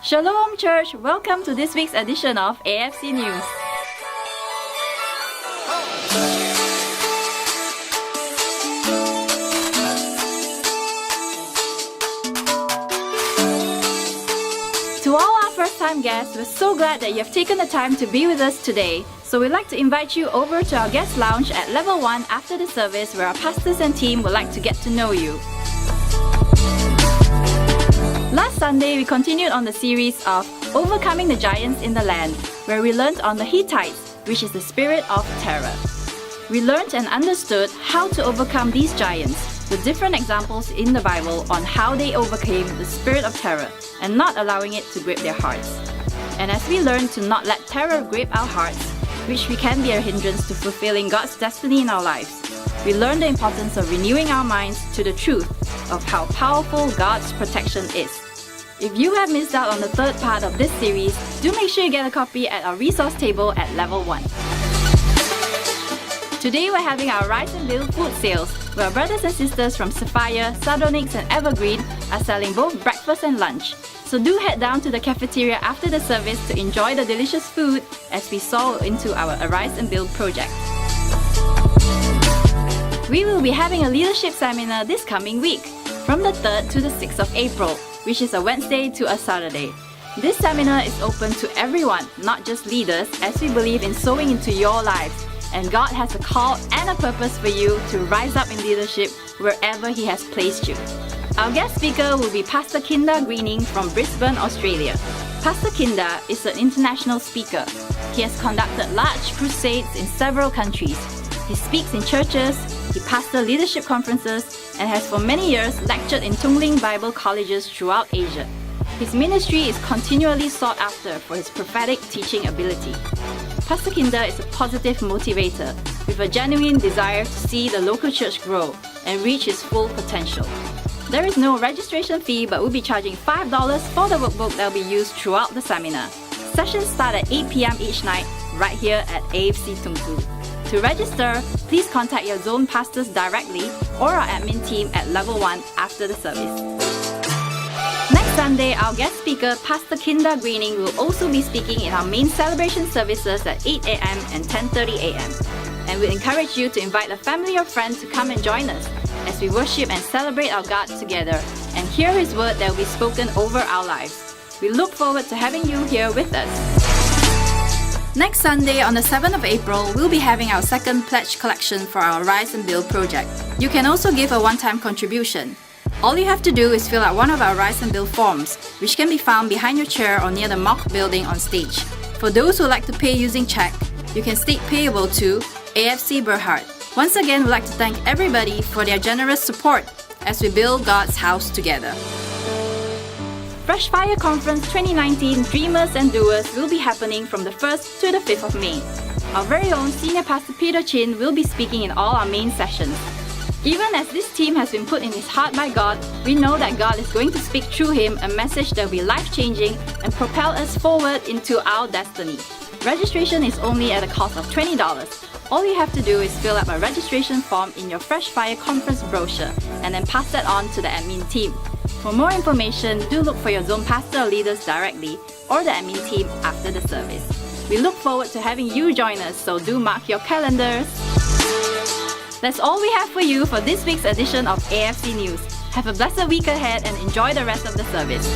Shalom Church, welcome to this week's edition of Afcnws. To all our first-time guests, we're so glad that you have taken the time to be with us today. So we'd like to invite you over to our guest lounge at level 1 after the service, where our pastors and team would like to get to know you. Last Sunday, we continued on the series of Overcoming the Giants in the Land, where we learned on the Hittites, which is the spirit of terror. We learned and understood how to overcome these giants, with different examples in the Bible on how they overcame the spirit of terror and not allowing it to grip their hearts. And as we learn to not let terror grip our hearts, which can be a hindrance to fulfilling God's destiny in our lives, we learn the importance of renewing our minds to the truth of how powerful God's protection is. If you have missed out on the third part of this series, do make sure you get a copy at our resource table at level 1. Today we're having our Rise and Build food sales, where our brothers and sisters from Sapphire, Sardonyx and Evergreen are selling both breakfast and lunch. So do head down to the cafeteria after the service to enjoy the delicious food as we sow into our Rise and Build project. We will be having a leadership seminar this coming week, from the 3rd to the 6th of April, which is a Wednesday to a Saturday. This seminar is open to everyone, not just leaders, as we believe in sowing into your lives. And God has a call and a purpose for you to rise up in leadership wherever He has placed you. Our guest speaker will be Pastor Kinder Greening from Brisbane, Australia. Pastor Kinder is an international speaker. He has conducted large crusades in several countries. He speaks in churches, he pastors leadership conferences, and has for many years lectured in Tungling Bible colleges throughout Asia. His ministry is continually sought after for his prophetic teaching ability. Pastor Kinder is a positive motivator with a genuine desire to see the local church grow and reach its full potential. There is no registration fee, but we'll be charging $5 for the workbook that will be used throughout the seminar. Sessions start at 8 p.m. each night right here at AFC Tunku. To register, please contact your zone pastors directly or our admin team at level 1 after the service. Next Sunday, our guest speaker, Pastor Kinder Greening, will also be speaking in our main celebration services at 8 a.m. and 10:30 a.m. And we encourage you to invite a family or friend to come and join us as we worship and celebrate our God together and hear His word that will be spoken over our lives. We look forward to having you here with us. Next Sunday, on the 7th of April, we'll be having our second pledge collection for our Rise and Build project. You can also give a one-time contribution. All you have to do is fill out one of our Rise and Build forms, which can be found behind your chair or near the mock building on stage. For those who like to pay using check, you can state payable to AFC Berhard. Once again, we'd like to thank everybody for their generous support as we build God's house together. Fresh Fire Conference 2019 Dreamers and Doers will be happening from the 1st to the 5th of May. Our very own Senior Pastor Peter Chin will be speaking in all our main sessions. Even as this team has been put in his heart by God, we know that God is going to speak through him a message that will be life-changing and propel us forward into our destiny. Registration is only at a cost of $20. All you have to do is fill up a registration form in your Fresh Fire Conference brochure and then pass that on to the admin team. For more information, do look for your zone pastor or leaders directly or the admin team after the service. We look forward to having you join us, so do mark your calendars. That's all we have for you for this week's edition of AFC News. Have a blessed week ahead and enjoy the rest of the service.